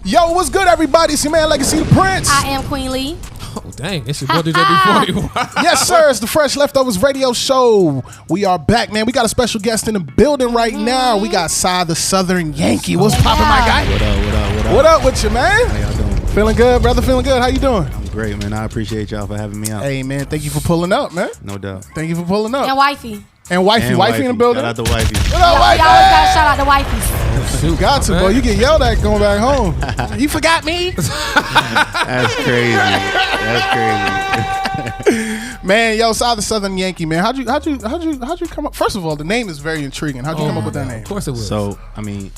Yo, what's good, everybody? It's your man, Legacy the Prince. I am Queen Lee. Oh, dang. It's your boy DJ B40. Yes, sir. It's the Fresh Leftovers Radio Show. We are back, man. We got a special guest in the building right now. We got Cy The Southern Yankee. What's poppin', my guy? What up? What up with you, man? How y'all doing? Feeling good, brother? Feeling good? How you doing? I'm great, man. I appreciate y'all for having me out. Hey, man. Thank you for pulling up, man. No doubt. Thank you for pulling up. And wifey. And wifey. Wifey in the building. Shout out to wifey. What up, Y'all wifey? always gotta shout out the wifeys. You got to, boy. You get yelled at going back home. You forgot me? That's crazy. That's crazy. Man, yo, Cy The Southern Yankee, man. How'd you come up? First of all, the name is very intriguing. How'd you come up with that name? Of course it was. So, I mean,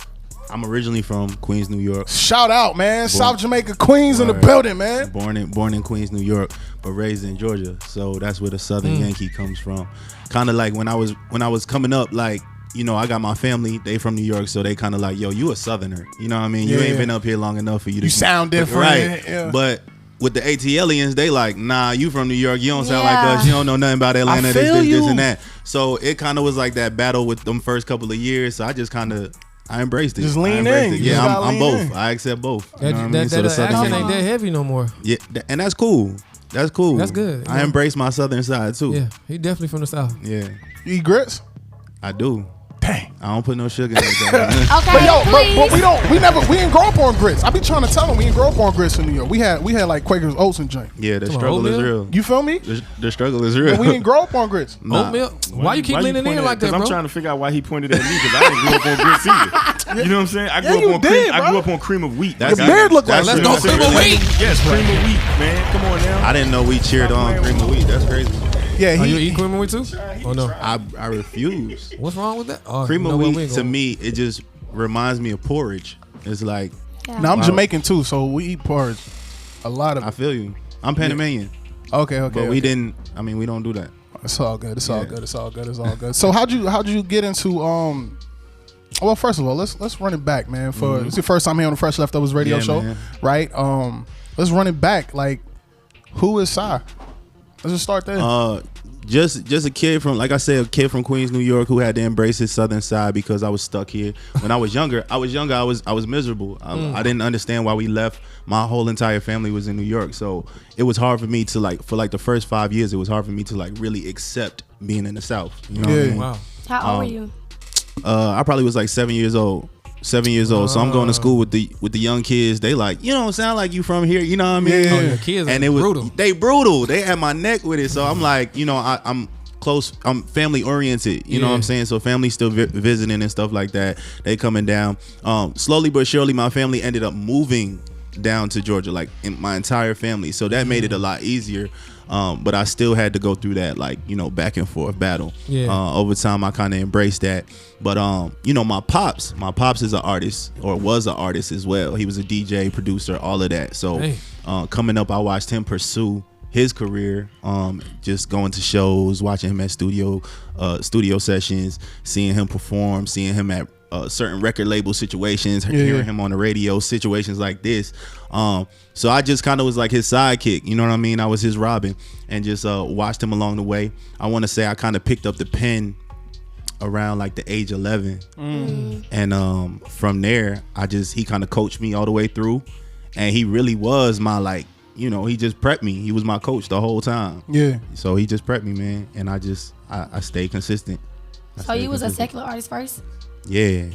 I'm originally from Queens, New York. Shout out, man. South Jamaica, Queens in the building, man. Born in Queens, New York, but raised in Georgia. So that's where the Southern Yankee comes from. Kind of like when I was coming up, like, you know, I got my family, they from New York, so they kind of like, yo, you a Southerner. You know what I mean? You ain't been up here long enough for you to... You sound different. Right. Yeah. But with the ATLians, they like, nah, you from New York, you don't sound like us, you don't know nothing about Atlanta, this and that. So it kind of was like that battle with them first couple of years, so I just kind of... I embraced it. Just lean in. in. Yeah, I'm both. I accept both. You know what I mean? So the accent ain't that heavy no more. Yeah, and that's cool. That's cool. That's good. I embrace my Southern side too. Yeah, he definitely from the South. Yeah, You eat grits? I do. Dang. I don't put no sugar in it. Okay, But we didn't grow up on grits. I be trying to tell them we didn't grow up on grits in New York. We had like Quaker's Oats and joint. Yeah, the struggle is real. You feel me? The struggle is real. But we didn't grow up on grits. Nah. Oatmeal? Why you keep leaning in like that, bro? I'm trying to figure out why he pointed at me because I didn't grow up on grits either. You know what I'm saying? I grew up on cream of wheat. Your beard look like Let's go cream of wheat. Yes, cream of wheat, man. Come on now. I didn't know we cheered on cream of wheat. That's crazy. Yeah, You eat cream of wheat too? Oh no. I refuse. What's wrong with that? Oh, Cream you of know what, wheat to me, it just reminds me of porridge. It's like, Now I'm Jamaican too, so we eat porridge. A lot of I feel you. I'm Panamanian. Okay. But we didn't. I mean, we don't do that. It's all good. It's all good. So how'd you get into well, first of all, let's run it back, man. It's your first time here on the Fresh Leftovers Radio Show, man. right? Let's run it back. Like, who is Cy? Let's just start there. Just a kid from, like I said, a kid from Queens, New York, who had to embrace his Southern side because I was stuck here. When I was younger, I was miserable. I didn't understand why we left. My whole entire family was in New York, so it was hard for me to for the first 5 years. It was hard for me to really accept being in the South. You know what I mean? Wow. How old were you? I probably was like 7 years old. 7 years old. So I'm going to school with the young kids. They like, you don't sound like you from here. You know what I mean? Yeah. Oh, your kids and are it was brutal. They brutal. They had my neck with it. So I'm like, you know, I'm close. I'm family oriented. You know what I'm saying? So family still visiting and stuff like that. They coming down. Slowly but surely, my family ended up moving down to Georgia, like in my entire family. So that made it a lot easier. But I still had to go through that, back and forth battle. Over time, I kind of embraced that. But my pops is an artist, or was an artist as well. He was a DJ, producer, all of that. So coming up, I watched him pursue his career, just going to shows, watching him at studio sessions, seeing him perform, seeing him at certain record label situations, hearing him on the radio, situations like this. So I just kind of was like his sidekick, you know what I mean? I was his Robin, and just watched him along the way. I want to say I kind of picked up the pen around like the age 11, and from there he kind of coached me all the way through, and he really was my he just prepped me. He was my coach the whole time. Yeah. So he just prepped me, man, and I stayed consistent. So you was a secular artist first? Yeah.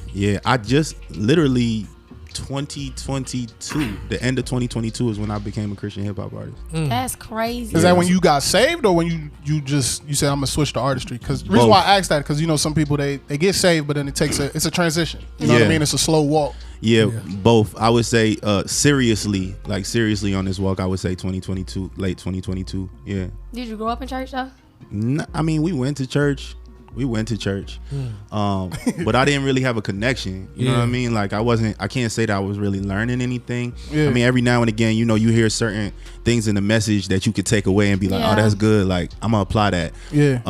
I just literally 2022, the end of 2022 is when I became a Christian hip hop artist. That's crazy. Is that when you got saved, or when you said I'm gonna switch to artistry? Because the reason why I asked that, because some people they get saved, but then it's a transition. You know what I mean? It's a slow walk. Yeah, both. I would say seriously on this walk, I would say 2022, late 2022. Yeah. Did you grow up in church though? I mean, we went to church. But I didn't really have a connection. You know what I mean? Like I can't say that I was really learning anything. I mean, every now and again, you hear certain things in the message that you could take away and be like, oh, that's good. Like, I'm gonna apply that. Yeah.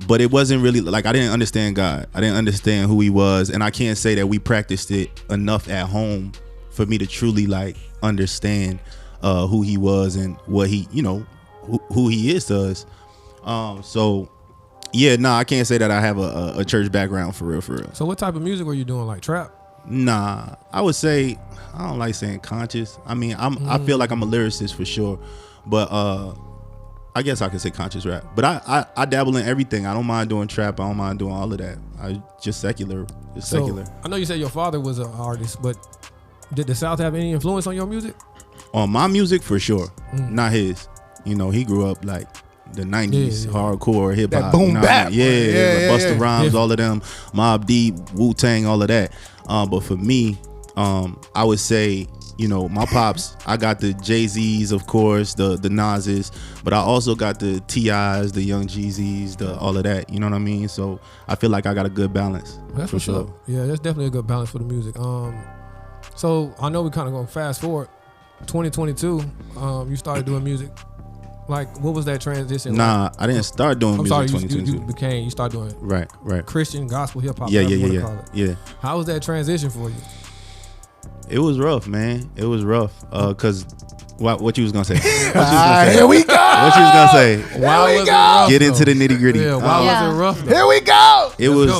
But it wasn't really like, I didn't understand God. I didn't understand who he was. And I can't say that we practiced it enough at home for me to truly understand who he was and what he, who he is to us. I can't say that I have a church background for real. So what type of music were you doing? Like trap? Nah, I would say I don't like saying conscious. I mean, I feel like I'm a lyricist for sure, but I guess I could say conscious rap. But I dabble in everything. I don't mind doing trap. I don't mind doing all of that. I just secular. I know you said your father was an artist, but did the South have any influence on your music? On my music, for sure. Not his. You know, he grew up like the 90s, hardcore hip hop. That boom bap. Like Busta Rhymes, all of them, Mobb Deep, Wu-Tang, all of that. But for me, I would say, you know, my pops, I got the Jay-Z's, of course, the Nas's, but I also got the T.I.'s, the Young Jeezys, all of that. You know what I mean? So I feel like I got a good balance. That's for sure. Yeah, that's definitely a good balance for the music. So I know we kind of going to fast forward. 2022, you started doing music. Like, what was that transition? Nah, I didn't start doing music in 2022. You started doing right Christian gospel hip hop. Yeah. How was that transition for you? It was rough, man. It was rough. Cause what you was gonna say? Here we go. What you was gonna say? Why was it rough? Get into the nitty gritty. Yeah, why was it rough? Here we go. It was.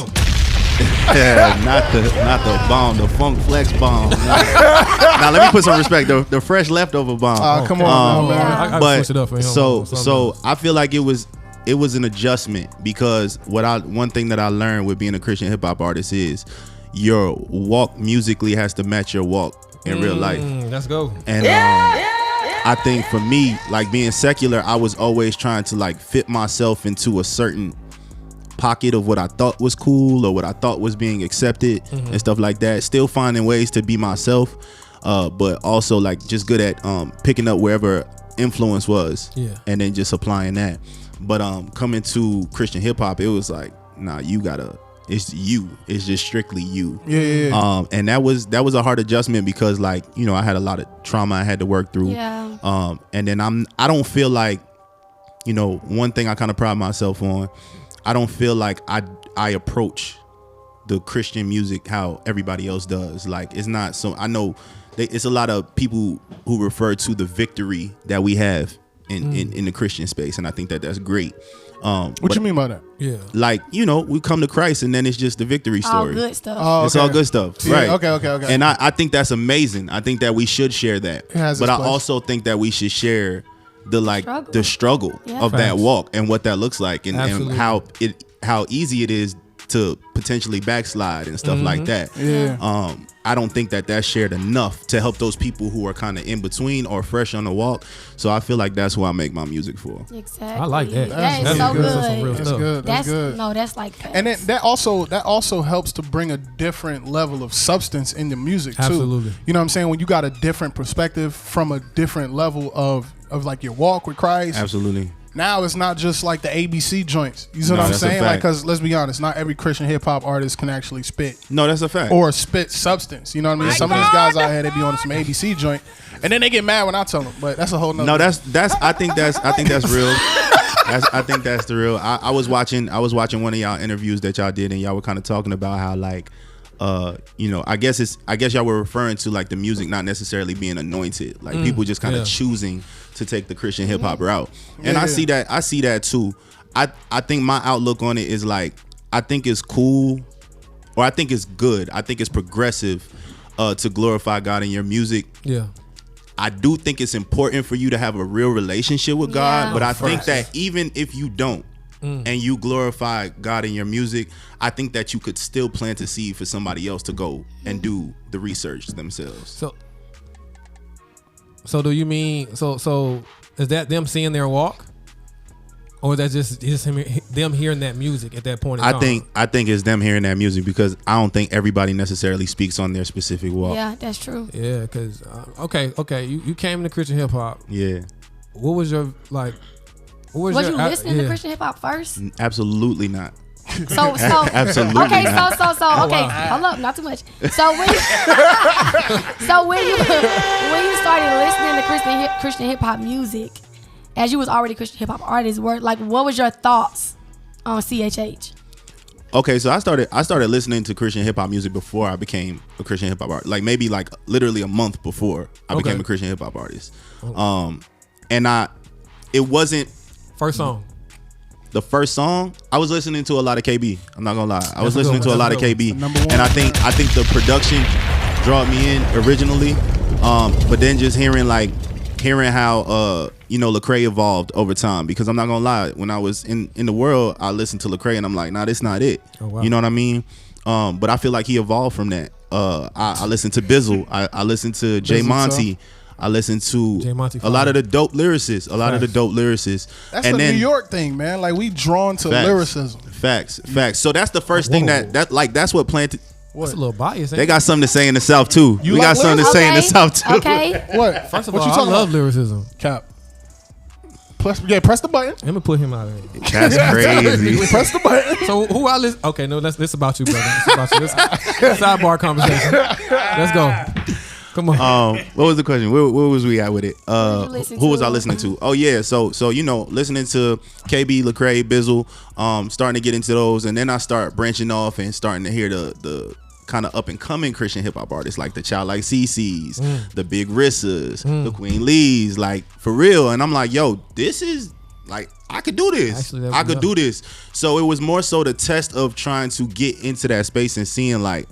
Not the bomb, the funk flex bomb. Now let me put some respect. The fresh leftover bomb. Oh, come on, man. I switch it up for him. So I feel like it was an adjustment, because one thing that I learned with being a Christian hip hop artist is your walk musically has to match your walk in real life. Let's go. And I think for me, like being secular, I was always trying to like fit myself into a certain pocket of what I thought was cool or what I thought was being accepted and stuff like that. Still finding ways to be myself, but also like just good at picking up wherever influence was, and then just applying that. But coming to Christian hip hop, it was like, nah, it's just strictly you. And that was a hard adjustment, because like, you know, I had a lot of trauma I had to work through. And then I don't feel like, you know, one thing I kind of pride myself on, I don't feel like I approach the Christian music how everybody else does. Like, it's not so. I know it's a lot of people who refer to the victory that we have in the Christian space, and I think that that's great. What you mean by that? Yeah, like, you know, we come to Christ and then it's just the victory story. All good stuff. Oh, okay. It's all good stuff, right? Okay. And I think that's amazing. I think that we should share that. But I also think that we should share the struggle of that walk and what that looks like, and how easy it is to potentially backslide and stuff like that. I don't think that that's shared enough to help those people who are kind of in between or fresh on the walk. So I feel like that's what I make my music for. Exactly. I like that. That's so That's good. good. That's good. No, that's like facts. And then that also helps to bring a different level of substance in the music too. Absolutely. You know what I'm saying? When you got a different perspective from a different level of like your walk with Christ. Absolutely. Now it's not just like the ABC joints. You know what I'm saying? Like, because let's be honest, not every Christian hip hop artist can actually spit. No, that's a fact. Or spit substance. You know what I mean? Some of these guys out here, they be on some ABC joint, and then they get mad when I tell them. But that's a whole nother. No, that's. I think that's real. I think that's the real. I was watching one of y'all interviews that y'all did, and y'all were kind of talking about how like, you know, I guess y'all were referring to like the music not necessarily being anointed, like people just kind of choosing to take the Christian hip hop route. And I see that too. I think my outlook on it is like, I think it's cool, or I think it's good. I think it's progressive to glorify God in your music. Yeah. I do think it's important for you to have a real relationship with God, but I think that even if you don't, and you glorify God in your music, I think that you could still plant a seed for somebody else to go and do the research themselves. So do you mean so is that them seeing their walk, or is that just them hearing that music at that point in time? I think it's them hearing that music, because I don't think everybody necessarily speaks on their specific walk. Yeah, that's true. Yeah, because okay, you came into Christian hip hop. Yeah. What was your like? Was you listening to Christian hip hop first? Absolutely not. So absolutely. Okay, not. so okay, hold up, not too much. So when you started listening to Christian hip hop music, as you was already a Christian hip hop artist, what was your thoughts on CHH? Okay, so I started listening to Christian hip hop music before I became a Christian hip hop artist. Like maybe like literally a month before I became a Christian hip hop artist. And it wasn't first song. the first song, I was listening to a lot of KB. I'm not gonna lie, I was listening to a lot of KB, and I think the production brought me in originally, but then just hearing how Lecrae evolved over time, because I'm not gonna lie, when I was in the world, I listened to Lecrae and I'm like, nah, this not it. Oh, wow. You know what I mean? But I feel like he evolved from that. I listened to Bizzle. I listened to Jay Monty. I listened to a lot of the dope lyricists. That's a New York thing, man. Like, we drawn to lyricism. Facts. So that's the first thing that's what planted. What? That's a little bias. They got something to say in the South too. We got something to say in the South too. Okay. What? First of all, I love lyricism. Cap. Press the button. Let me put him out of here. That's crazy. Press the button. So who I listen? Okay, no, this about you, brother. This about you. This sidebar conversation. Let's go. Come on. What was the question? Where was we at with it? Who was I listening to? Oh yeah, so listening to KB, Lecrae, Bizzle, starting to get into those, and then I start branching off and starting to hear the kind of up and coming Christian hip hop artists, like the Child Like CC's, the Big Rissas, the Queen Lee's, like, for real. And I'm like, yo, this is like, I could do this. I could do this. So it was more so the test of trying to get into that space and seeing, like,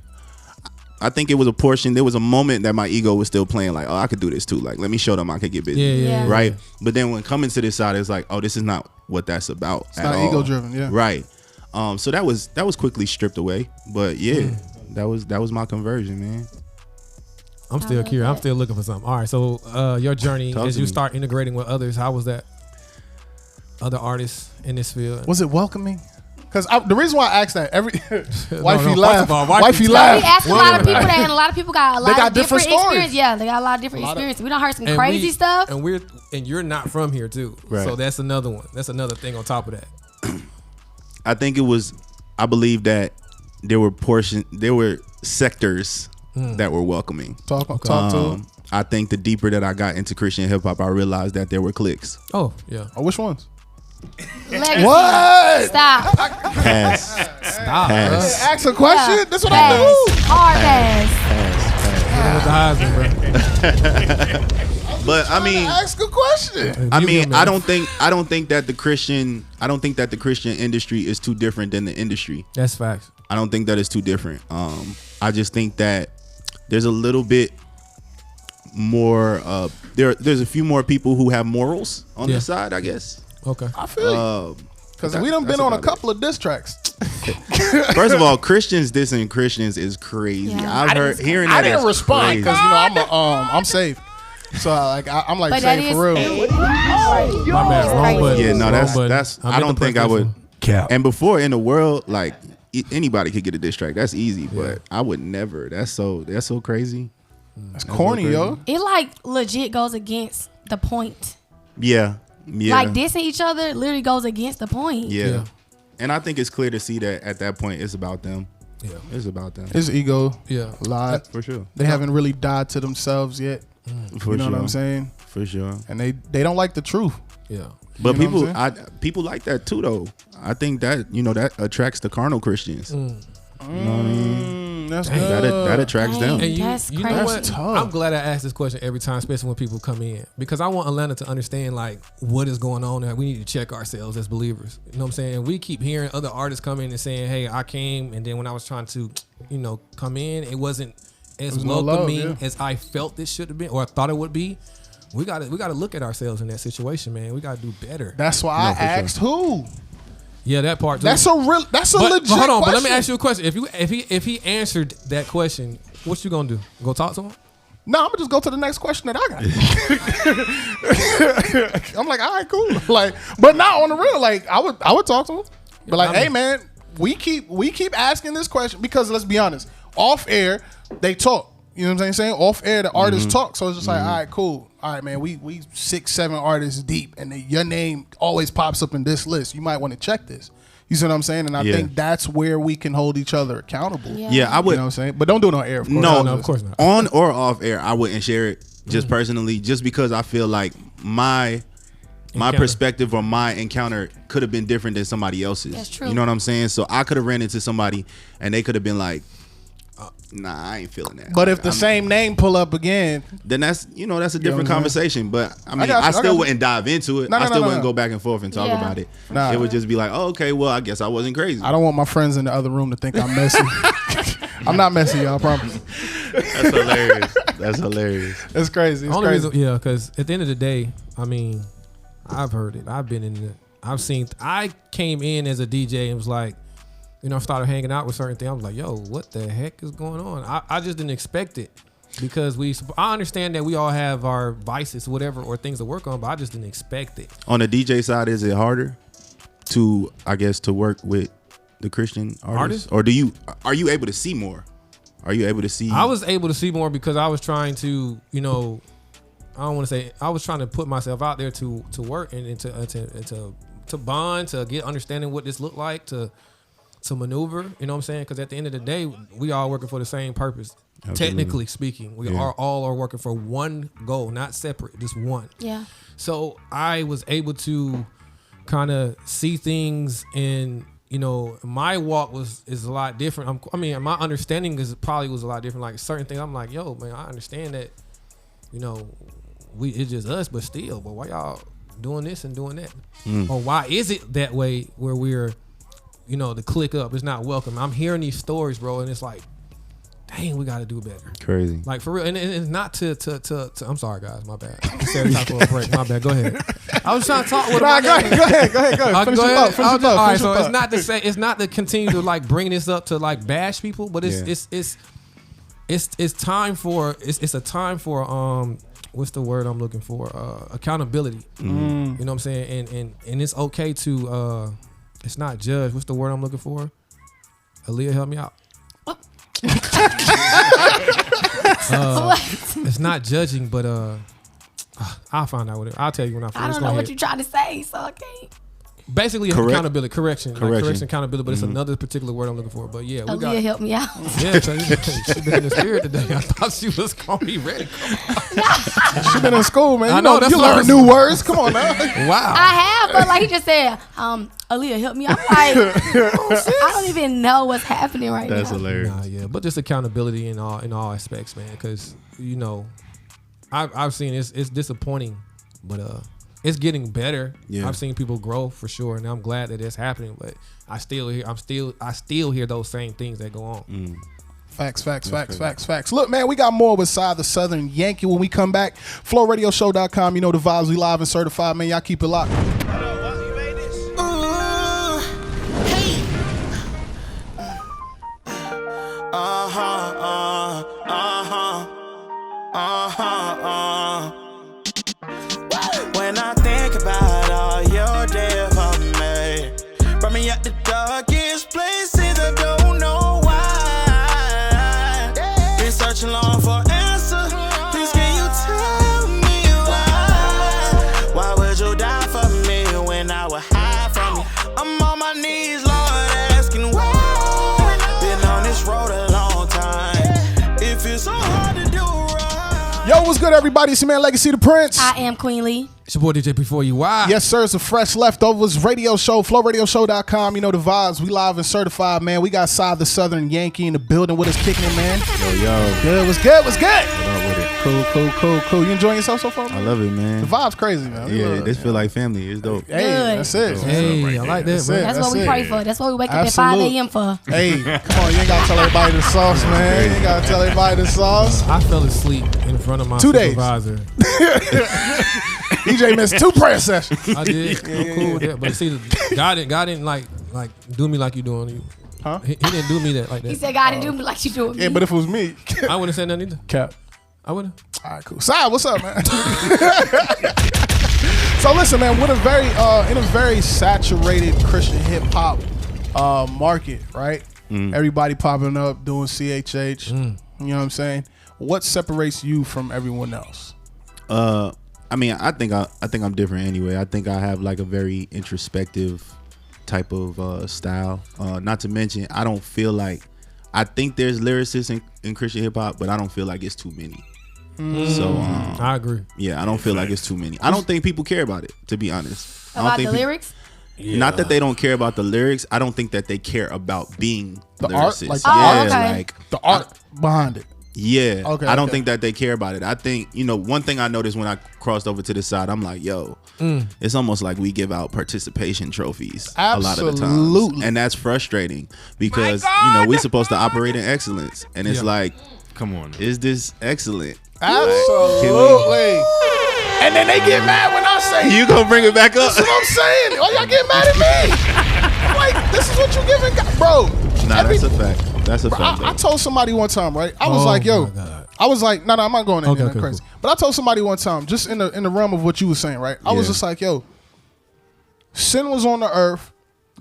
I think it was a portion. There was a moment that my ego was still playing, like, oh, I could do this too. Like, let me show them I could get busy. Yeah. Right. But then when coming to this side, it's like, oh, this is not what that's about. It's not ego driven. Yeah. Right. So that was quickly stripped away. But yeah, that was my conversion, man. I'm still curious. I'm still looking for something. All right. So your journey as you start integrating with others, how was that? Other artists in this field. Was it welcoming? Because the reason why I asked that, wifey laughed. Wifey laughed. We asked a lot of people that, and a lot of people got a lot of different stories. Experience. Yeah, they got a lot of different experiences. We done heard some crazy stuff. And you're not from here too. Right. So that's another one. That's another thing on top of that. I think I believe that there were sectors that were welcoming. Talk to them. I think the deeper that I got into Christian hip hop, I realized that there were cliques. Oh yeah. Oh, which ones? Legacy. What? Stop. Pass. Stop. Ask a question. Yeah. That's what I do. Hard pass. But I mean, ask a question. I mean, I don't think that the Christian industry is too different than the industry. That's facts. I don't think that it's too different. I just think that there's a little bit more. There's a few more people who have morals on the side, I guess. Okay. I feel because we done been on a couple of diss tracks. First of all, Christians dissing Christians is crazy. Yeah. I've heard hearing that. I didn't respond because I'm saved. So I'm like saved for real. My bad. Wrong button. Yeah, no, that's. I don't think I would. Cap. And before in the world, like, anybody could get a diss track. That's easy, but I would never. That's so crazy. That's corny, yo. It like legit goes against the point. Yeah. Like dissing each other literally goes against the point. Yeah. And I think it's clear to see that at that point it's about them. Yeah. It's about them. It's ego. Yeah. Lied. For sure. They haven't really died to themselves yet. For you know sure. what I'm saying? For sure. And they don't like the truth. Yeah. But people like that too, though. I think that, that attracts the carnal Christians. You know what I mean? That's good. That attracts them. And that's you crazy. know what? That's tough. I'm glad I asked this question every time, especially when people come in, because I want Atlanta to understand like what is going on, and we need to check ourselves as believers. You know what I'm saying? And we keep hearing other artists come in and saying, "Hey, I came," and then when I was trying to, come in, it wasn't as welcoming as I felt this should have been or I thought it would be. We gotta look at ourselves in that situation, man. We gotta do better. That's why I asked who. Yeah, that part too. That's a legit but hold on, question. but let me ask you a question. If he answered that question, what you gonna do? Go talk to him? No, I'm gonna just go to the next question that I got. I'm like, all right, cool. Like, but not on the real. Like, I would talk to him. But like, hey man, we keep asking this question because let's be honest, off air they talk. You know what I'm saying? Off air, the artists talk. So it's just like, all right, cool. All right, man, we 6-7 artists deep, and your name always pops up in this list. You might want to check this. You see what I'm saying? And I think that's where we can hold each other accountable. Yeah, I would. You know what I'm saying? But don't do it on air, of course. No, of course not. On or off air, I wouldn't share it just personally, just because I feel like my perspective or my encounter could have been different than somebody else's. That's true. You know what I'm saying? So I could have ran into somebody and they could have been like, Nah, I ain't feeling that. But if the same name pull up again, then that's a different know conversation. But I mean, got you, I still you. wouldn't dive into it. I still wouldn't go back and forth and talk about it. Nah. It would just be like, oh, okay, well, I guess I wasn't crazy. I don't want my friends in the other room to think I'm messy. I'm not messy, y'all. I promise. That's hilarious. That's hilarious. It's crazy. It's Only crazy. reason, yeah, because at the end of the day, I mean, I've heard it. I've been in it. I came in as a DJ and was like, I started hanging out with certain things. I was like, yo, what the heck is going on? I just didn't expect it because I understand that we all have our vices, whatever, or things to work on, but I just didn't expect it. On the DJ side, is it harder to work with the Christian artists? Or are you able to see more? Are you able to see? I was able to see more because I was trying to, I don't want to say, I was trying to put myself out there to work and to bond, to get understanding what this looked like, to maneuver, you know what I'm saying? Because at the end of the day, we all working for the same purpose. Absolutely. Technically speaking, we all are working for one goal, not separate, just one. Yeah. So I was able to kind of see things, and my walk is a lot different. My understanding was a lot different. Like certain things, I'm like, yo, man, I understand that, it's just us, but still, but why y'all doing this and doing that? Or why is it that way where we're the click up is not welcome? I'm hearing these stories, bro, and it's like, dang, we got to do better. Crazy. Like for real, and it's not to I'm sorry, guys, my bad. Sarah, talk for a break. My bad. Go ahead. I was trying to talk with. Go ahead. Finish your thought. All right, so it's not to continue to like bring this up to like bash people, but it's time for it's a time for what's the word I'm looking for? Accountability. You know what I'm saying? And it's okay to it's not judge. What's the word I'm looking for? Aaliyah, help me out. It's not judging, but I'll find out what it. I'll tell you when I finish. I don't know what you're trying to say, so I can't. Basically, accountability, correction, accountability, but it's another particular word I'm looking for. But yeah, Aaliyah, help me out. Yeah, so she's been in the spirit today. I thought she was gonna be ready. She's been in school, man. I know that's you learn new words. Come on now. Wow. I have, but like he just said, Aaliyah, help me out. Like, I don't even know what's happening right now. That's hilarious. Nah, yeah, but just accountability in all aspects, man. Because I've seen it's disappointing, but it's getting better. Yeah. I've seen people grow for sure, and I'm glad that it's happening. But I still hear those same things that go on. Facts. Look, man, we got more with Cy the Southern Yankee when we come back. FlowRadioShow.com. You know the vibes. We live and certified, man. Y'all keep it locked. When I think about all your day for me, brought me at the darkest places, I don't know why. Been searching long for answers. Please can you tell me why? Why would you die for me when I would hide from you? I'm on my knees, Lord, asking why. Been on this road a long time. It feels so hard to do right. Yo, what's good, everybody? It's your man Legacy the Prince. I am Queen Lee. It's your boy DJ Before You. Why? Yes, sir. It's a Fresh Leftovers radio show. FlowRadioShow.com. You know the vibes. We live and certified, man. We got Cy the Southern Yankee in the building with us, kicking it, man. Yo. Good. What's good? What up with it? Cool. You enjoying yourself so far, man? I love it, man. The vibe's crazy, man. Yeah, this feel like family. It's dope. Hey, that's it. Hey, I like that, man. That's what we pray for. That's what we wake up at 5 a.m. for. Hey, come on. You ain't got to tell everybody the sauce, man. You ain't got to tell everybody the sauce. I fell asleep in front of my 2 days. supervisor. DJ missed 2 prayer sessions. I did. I'm cool with that. But see, God didn't like do me like you doing you. Huh? He didn't do me that like that. He said, God didn't do me like you doing me. Yeah, but if it was me, I wouldn't have said nothing either. Cap. I wouldn't. All right, cool. Cy, what's up, man? So listen, man, with in a very saturated Christian hip hop market, right? Everybody popping up doing CHH. You know what I'm saying? What separates you from everyone else? I mean, I think I'm different anyway. I think I have like a very introspective type of style. Not to mention, I don't feel like, I think there's lyricists in Christian hip hop, but I don't feel like it's too many. So I agree. Yeah, I don't feel like it's too many. I don't think people care about it, to be honest. About the lyrics? not that they don't care about the lyrics. I don't think that they care about being The lyricists. art, like like the art behind it. Yeah. Okay, I don't okay. think that they care about it. I think, one thing I noticed when I crossed over to this side, I'm like, yo, it's almost like we give out participation trophies a lot of the times. Absolutely. And that's frustrating because, we're supposed to operate in excellence. And it's like, Come on. is this excellent? Absolutely. And then they get mad when I say, You gonna bring it back up? that's what I'm saying. Why y'all get mad at me? I'm like, this is what you giving, bro. Nah, that's a fact. That's a fact. I told somebody one time, right? I was like, yo, I was like, no, I'm not going in there crazy. Cool. But But I told somebody one time, just in the realm of what you were saying, right? I was just like, yo, sin was on the earth,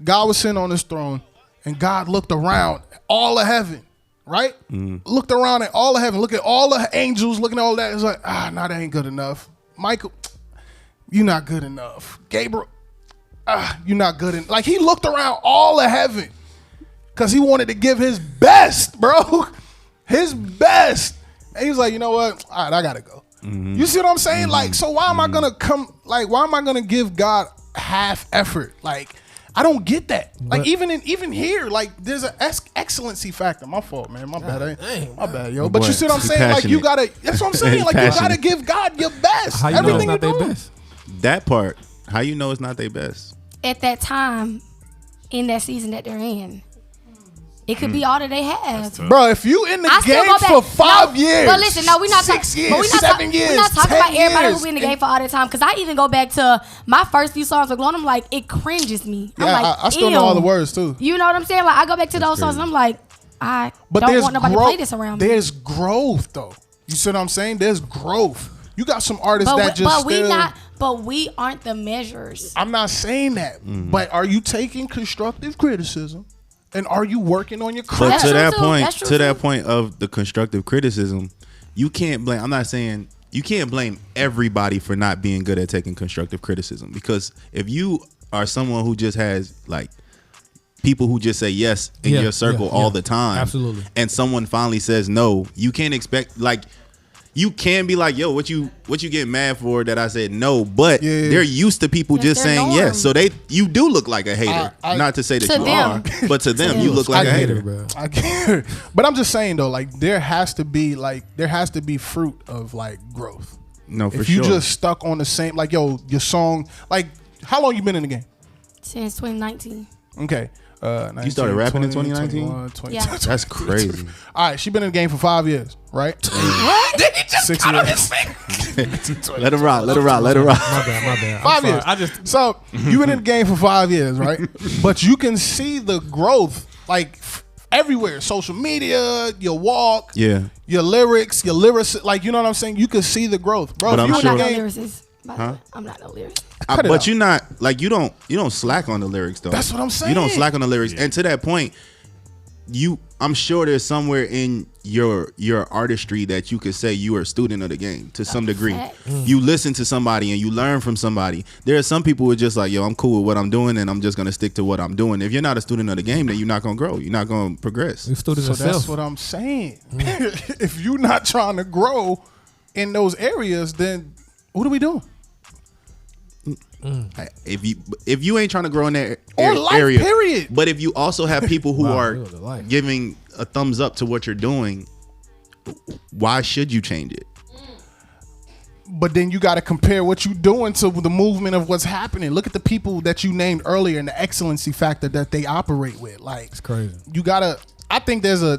God was sitting on his throne, and God looked around all of heaven, right? Looked around at all of heaven, look at all the angels, looking at all that. It's like, that ain't good enough. Michael, you're not good enough. Gabriel, you're not good enough. Like, he looked around all of heaven because he wanted to give his best, bro. His best. And he was like, you know what? All right, I got to go. You see what I'm saying? Like, so why am I going to give God half effort? Like, I don't get that. Like, even here, like, there's an excellency factor. My fault, man. My bad. My bad, yo. But you see what I'm saying? Like, you gotta. That's what I'm saying. Like, you gotta give God your best. How you know it's not their best? That part. How you know it's not their best? At that time, in that season that they're in, it could be all that they have. Bro, if you in the I still game go back. for 5 years, But listen, no, we're not 6 talking. years, 7 years, We're not talking 10 about everybody years. who be in the game for all that time. Because I even go back to my first few songs with Glow, and I'm like, it cringes me. I'm Yeah, like, I still know all the words too. You know what I'm saying? Like, I go back to those songs and I'm like, I But don't there's want nobody to play this around me. There's growth though. You see what I'm saying? There's growth. You got some artists that just But we aren't the measures. I'm not saying that. But are you taking constructive criticism? And are you working on your craft? That's To that true, too. point, That's true, to that too. point of the constructive criticism, you can't blame. I'm not saying you can't blame everybody for not being good at taking constructive criticism, because if you are someone who just has like people who just say yes in your circle all the time, absolutely, and someone finally says no, you can't expect like. You can be like, yo, what you get mad for that I said no, but they're used to people just saying norm. yes. So you do look like a hater. Not to say that you are, but to them you look like a hater. Bro. I get it. But I'm just saying though, like there has to be fruit of like growth. No, for if you sure. just stuck on the same, like, yo, your song, like, how long you been in the game? Since 2019. Okay. 19, You started rapping in 20, 2019? 21, 22, Yeah. That's crazy. All right, she been in the game for 5 years, right? What? 6 years. Let her rock. Let her rock. Let her rock. My bad. 5 years. So you been in the game for 5 years, right? But you can see the growth, like everywhere, social media, your walk, Yeah. your lyrics, your lyrics, like, you know what I'm saying? You can see the growth, bro. But If I'm you I'm in not the no game, lyricist. by the way. I'm not no lyricist. Cut it But out. you're not like you don't slack on the lyrics though. That's what I'm saying. You don't slack on the lyrics, and to that point, I'm sure there's somewhere in your artistry that you could say you are a student of the game to some degree. You listen to somebody and you learn from somebody. There are some people who are just like, yo, I'm cool with what I'm doing and I'm just gonna stick to what I'm doing. If you're not a student of the game, then you're not gonna grow. You're not gonna progress. You student So yourself. that's what I'm saying. If you're not trying to grow in those areas, then what are we doing? If you ain't trying to grow in that Or life, area, period. But if you also have people who Wow, are it was a life. giving a thumbs up to what you're doing, why should you change it? But then you got to compare what you're doing to the movement of what's happening. Look at the people that you named earlier and the excellency factor that they operate with. Like, It's crazy. you gotta. I think there's a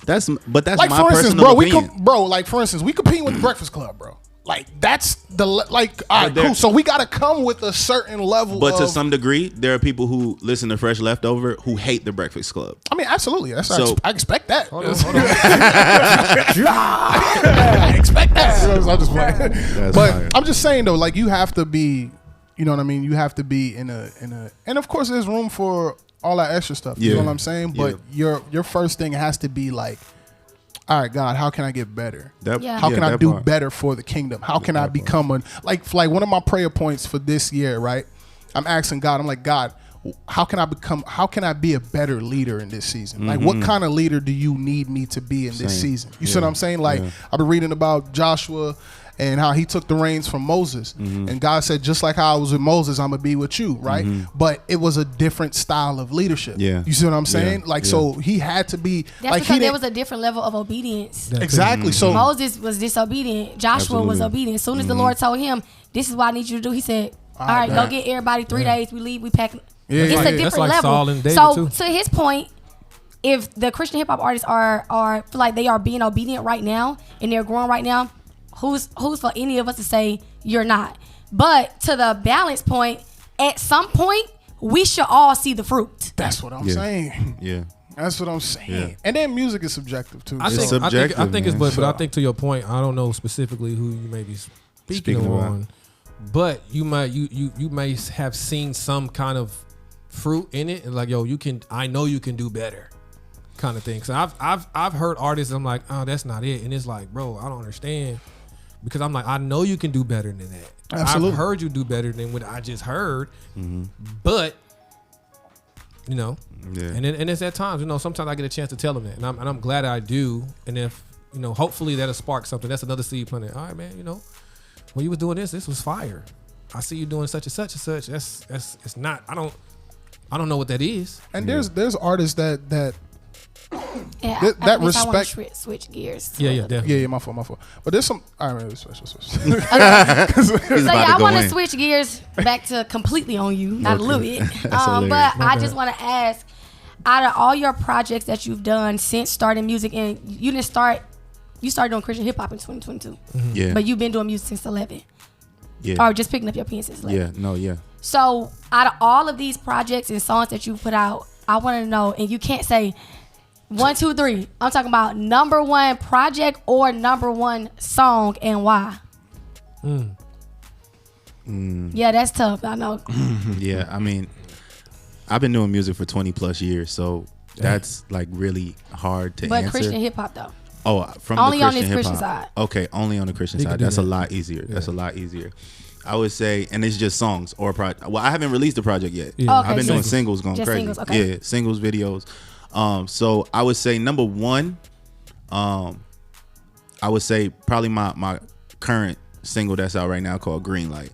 That's like like, my for instance, personal bro. opinion. Like, for instance, we compete with the Breakfast Club, bro. Like, that's the like. All right, there- cool. So we gotta come with a certain level. But to of, some degree, there are people who listen to Fresh Leftover who hate the Breakfast Club. I mean, absolutely. That's So- I expect that. I expect that. I'm just playing. But fire. I'm just saying though, like, you have to be, you know what I mean. You have to be in a, and of course, there's room for all that extra stuff. You Yeah. know what I'm saying? But your first thing has to be like, all right, God, how can I get better? Yeah. How can I that do part. better for the kingdom? How can I become a like one of my prayer points for this year, right? I'm asking God, I'm like, God, how can I be a better leader in this season? Like, what kind of leader do you need me to be in this season? You see what I'm saying? Like, I've been reading about Joshua and how he took the reins from Moses. And God said, just like how I was with Moses, I'm gonna be with you, right? But it was a different style of leadership. Yeah. You see what I'm saying? So he had to be That's like because there was a different level of obedience. exactly. So Moses was disobedient. Joshua was obedient. As soon as the Lord told him, "This is what I need you to do," he said, "All right, go get everybody. 3 days. We leave. We pack." It's a different level. Saul and David so too. to his point, if the Christian hip hop artists are feel like they are being obedient right now and they're growing right now, who's for any of us to say you're not? But to the balance point, at some point we should all see the fruit. that's what I'm saying. Yeah. That's what I'm saying. Yeah. And then music is subjective too. I So- think, subjective, I think it's, man. but I think to your point, I don't know specifically who you may be speaking on, but you may have seen some kind of fruit in it, and like, yo, I know you can do better, kind of thing. So I've heard artists, I'm like, oh, that's not it, and it's like, bro, I don't understand, because I'm like, I know you can do better than that. Absolutely. I've heard you do better than what I just heard, but you know. Yeah. And it's at times, sometimes I get a chance to tell them that, and I'm glad I do. And if hopefully that'll spark something. That's another seed planted. All right, man. When you was doing this was fire. I see you doing such and such and such. That's it's not. I don't know what that is. And there's artists that Yeah, that I respect. want to switch gears. Yeah, definitely. Yeah, my fault. But there's some. All right, switch. So yeah, I go want to in. switch gears back to completely on you, not a little bit. hilarious. But I just want to ask, out of all your projects that you've done since starting music, and you started doing Christian hip hop in 2022, Yeah. but you've been doing music since 11, Yeah. or just picking up your pen since 11. Yeah. No. Yeah. So out of all of these projects and songs that you put out, I want to know, and you can't say 1, 2, 3. I'm talking about number one project or number one song and why. Yeah, that's tough. I know. Yeah. I mean, I've been doing music for 20 plus years, so that's like really hard to But answer. Christian hip hop though. Oh, from Only the on Christian this hip-hop. Christian side. Okay, only on the Christian You can side. do That's that. a lot easier. Yeah. That's a lot easier. I would say, and it's just songs or project. Well, I haven't released the project yet. Yeah. Okay, I've been doing singles. singles going Just crazy. singles, okay. Yeah, singles, videos. So I would say number one, I would say probably my current single that's out right now called Green Light.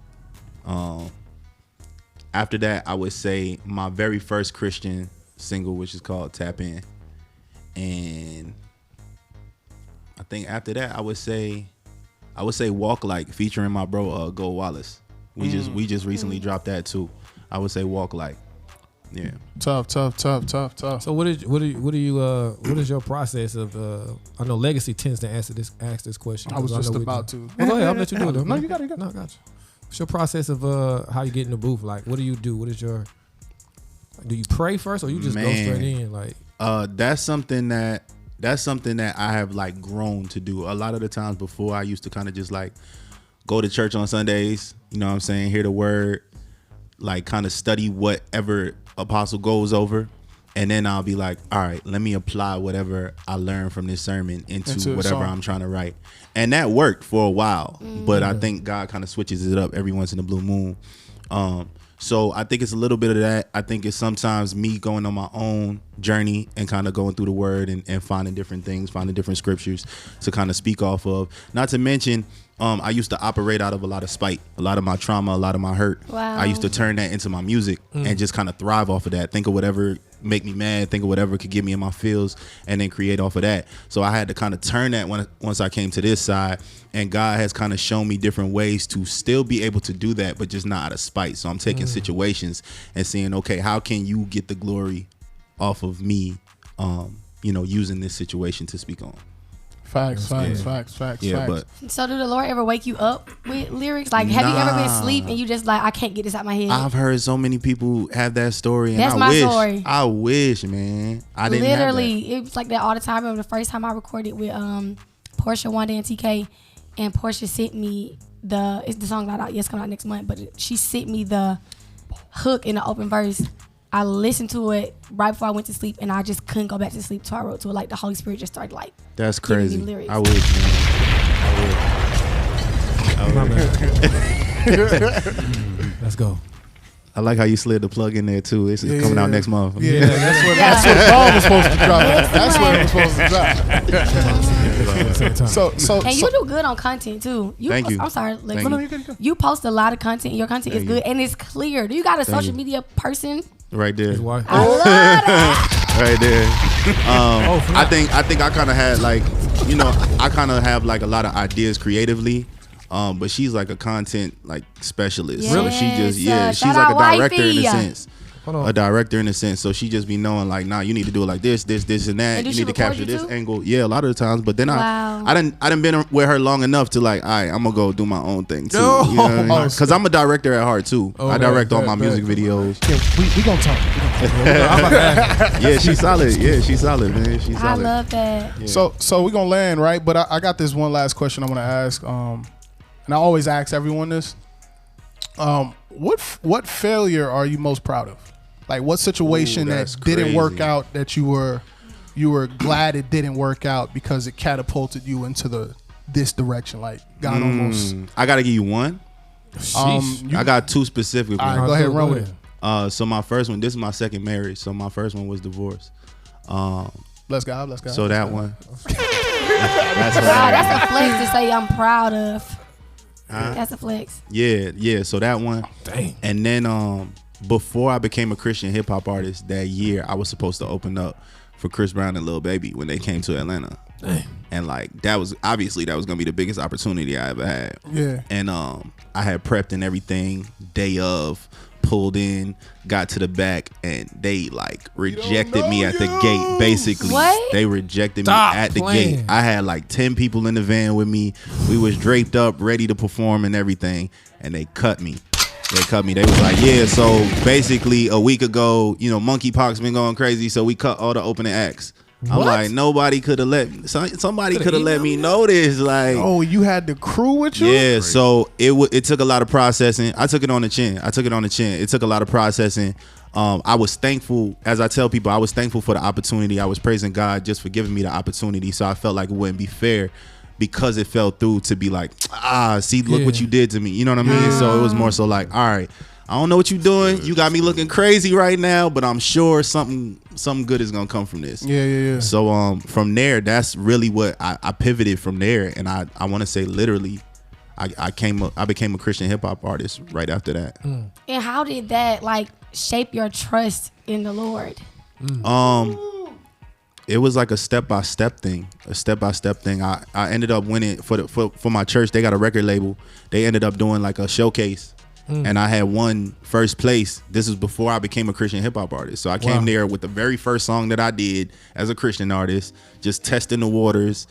After that, I would say my very first Christian single, which is called Tap In. And I think after that, I would say Walk Like, featuring my bro Gold Wallace. We just recently dropped that too. I would say Walk Like. Yeah. Tough. So what is your process of? I know Legacy tends to ask this question. I was 'cause just know we about do. to. Well, go ahead. I'll let you do it. Though, No, man. you got it. No, I got you. What's your process of how you get in the booth? Like, what do you do? What is your? Do you pray first, or you just go straight in? Like, That's something that I have like grown to do. A lot of the times before, I used to kind of just like go to church on Sundays, you know what I'm saying, hear the word, like kind of study whatever apostle goes over, and then I'll be like, all right, let me apply whatever I learned from this sermon into a whatever song. I'm trying to write. And that worked for a while, but I think God kind of switches it up every once in a blue moon. So I think it's a little bit of that. I think it's sometimes me going on my own journey and kind of going through the word and finding different things, finding different scriptures to kind of speak off of. Not to mention, I used to operate out of a lot of spite, a lot of my trauma, a lot of my hurt. Wow. I used to turn that into my music and just kind of thrive off of that. Think of whatever make me mad, think of whatever could get me in my feels, and then create off of that. So I had to kind of turn that once I came to this side, and God has kind of shown me different ways to still be able to do that, but just not out of spite. So I'm taking situations and seeing, okay, how can you get the glory off of me, using this situation to speak on. Facts. Yeah, but So do the Lord ever wake you up with lyrics? Like, have you ever been asleep and you just like, I can't get this out my head? I've heard so many people have that story, and That's I my wish, story. I wish, man, I didn't Literally, have it was like that all the time. I remember the first time I recorded with Portia, Wanda, and TK, and Portia sent me the song's not out yet, it's coming out next month, but she sent me the hook in the open verse. I listened to it right before I went to sleep, and I just couldn't go back to sleep till I wrote to it. Like, the Holy Spirit just started like That's giving me crazy. lyrics. I wish, man. let's go. I like how you slid the plug in there too. It's coming out next month. Yeah, that's what Paul was supposed to drop. That's what it was supposed to drop. at the same time. So And you do good on content too. Thank you. I'm sorry. Like, Thank you. you post a lot of content. Your content is Thank good you. and it's clear. Do you got a Thank social you. media person? Right there. His wife. I love that. Right there. Oh, I think I kind of had like, I kind of have like a lot of ideas creatively. But she's like a content like specialist. So she just she's shout like a out director in a wifey. sense. A director in a sense. So she just be knowing like, nah, you need to do it like this, and that. And You she need to record capture you this too? angle. Yeah, a lot of the times. But then Wow. I done been with her long enough to like, all right, I'm gonna go do my own thing too. No. You know what I mean? Because I'm a director at heart too. Oh, I direct all my music videos. we gonna talk. Yeah, she's solid. Yeah, she's solid, man. She's I solid. love that. Yeah. So we gonna land right, but I got this one last question I want to ask. And I always ask everyone this. What failure are you most proud of? Like what situation that that's didn't work crazy. out that you were glad it didn't work out because it catapulted you into this direction? Like God almost. I gotta give you one. You- I got two specific All right, ones. go ahead, run with it. So my first one, this is my second marriage. So my first one was divorce. Let's go. So that one. Wow, that's a flex to say I'm proud of. That's a flex. Yeah. So that one. Dang. And then before I became a Christian hip hop artist, that year I was supposed to open up for Chris Brown and Lil Baby when they came to Atlanta. Dang. And like that was gonna be the biggest opportunity I ever had. Yeah. And I had prepped and everything, day of, pulled in, got to the back, and they like rejected me at the gate. Basically, What? they rejected Stop me at the playing. gate. I had like 10 people in the van with me. We was draped up, ready to perform and everything, and they cut me. They was like, yeah. So basically, a week ago, monkeypox been going crazy, so we cut all the opening acts. I'm What? like, nobody could have somebody could have let me know this. Like, Oh, you had the crew with you? yeah, so it took a lot of processing. I took it on the chin. It took a lot of processing. I was thankful, as I tell people, I was thankful for the opportunity. I was praising God just for giving me the opportunity. So I felt like it wouldn't be fair because it fell through to be like, see, look what you did to me. You know what I mean? So it was more so like, all right, I don't know what you're doing. You got me looking crazy right now, but I'm sure something good is gonna come from this. Yeah. So from there, that's really what I pivoted from there, and I want to say literally, I became a Christian hip hop artist right after that. And how did that like shape your trust in the Lord? It was like a step by step thing. I ended up winning for my church. They got a record label. They ended up doing like a showcase. And I had won first place. This is before I became a Christian hip hop artist. So I came there with the very first song that I did as a Christian artist, just testing the waters.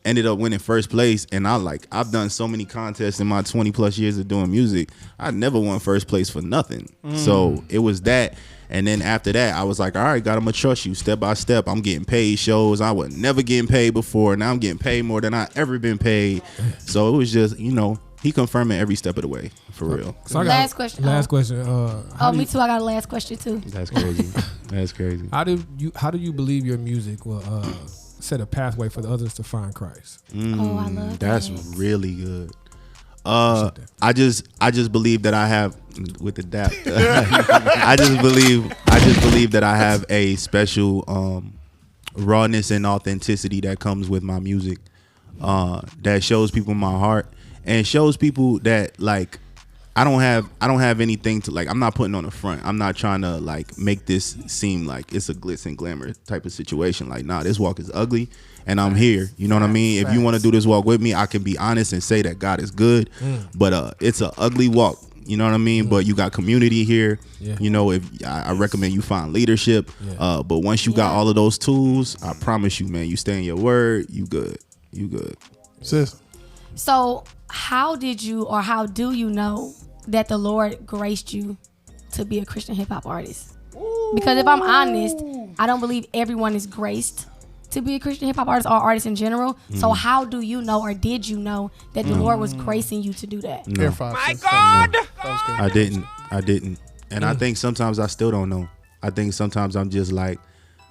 Ended up winning first place. And I've done so many contests in my 20 plus years of doing music. I never won first place for nothing. So it was that. And then after that, I was like, all right, God, I'm gonna trust you step by step. I'm getting paid shows I was never getting paid before. Now I'm getting paid more than I ever been paid. So it was just, he confirming every step of the way, for real. So I got Last question. Last question. Me too. I got a last question too. That's crazy. That's crazy. How do you believe your music will set a pathway for the others to find Christ? Oh, I love That's that. really good. I just believe that I have with the dap. I just believe that I have a special rawness and authenticity that comes with my music, that shows people my heart and shows people that like I don't have anything to like. I'm not putting on a front. I'm not trying to like make this seem like it's a glitz and glamour type of situation. Like, nah, this walk is ugly and I'm here. You know what I mean? If you want to do this walk with me, I can be honest and say that God is good. But it's an ugly walk. You know what I mean? But you got community here. Yeah. If I recommend you find leadership. Yeah. But once you got all of those tools, I promise you, man, you stay in your word, you good. You good. Sis. So how do you know that the Lord graced you to be a Christian hip hop artist? Because if I'm honest, I don't believe everyone is graced to be a Christian hip hop artist or artist in general. So how do you know, or did you know that the Lord was gracing you to do that? No. My God. I didn't. And I think sometimes I still don't know. I think sometimes I'm just like,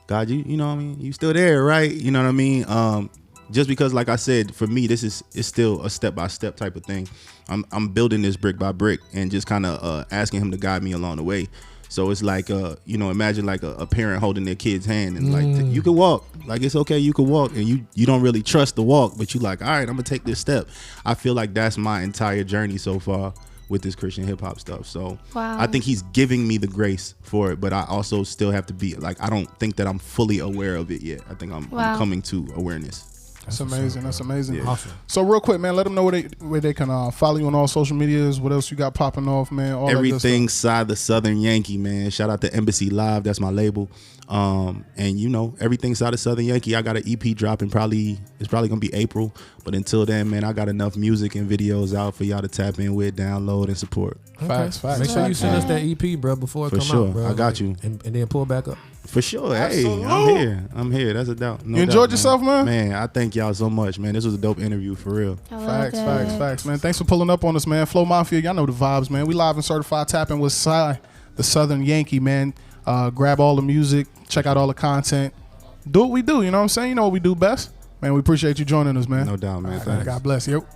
God, you know what I mean? You still there, right? You know what I mean? Just because, like I said, for me, it's still a step-by-step type of thing. I'm building this brick by brick and just kind of asking him to guide me along the way. So it's like, imagine like a parent holding their kid's hand and like, you can walk. Like, it's okay, you can walk, and you don't really trust the walk, but you like, all right, I'm gonna take this step. I feel like that's my entire journey so far with this Christian hip hop stuff. So I think he's giving me the grace for it, but I also still have to be like, I don't think that I'm fully aware of it yet. I think I'm coming to awareness. That's amazing. That's amazing. Yeah. Awesome. So real quick, man, let them know where they can follow you on all social medias. What else you got popping off, man? All Everything Cy The Southern Yankee, man. Shout out to Embassy Live. That's my label. And you know, everything Cy The Southern Yankee. I got an EP dropping it's probably gonna be April. But until then, man, I got enough music and videos out for y'all to tap in with, download, and support. Facts. Make sure you send us that EP, bro, before it For come sure. out, bro. I got you. And then pull back up. For sure. Absolutely. Hey, I'm here. That's a doubt. No You enjoyed doubt, yourself, man? Man, I thank y'all so much, man. This was a dope interview, for real. Facts, man. Thanks for pulling up on us, man. Flow Mafia, y'all know the vibes, man. We live and certified tapping with Cy The Southern Yankee, man. Grab all the music, check out all the content. Do what we do, you know what I'm saying? You know what we do best. Man, we appreciate you joining us, man. No doubt, man. All right, Thanks. God bless you.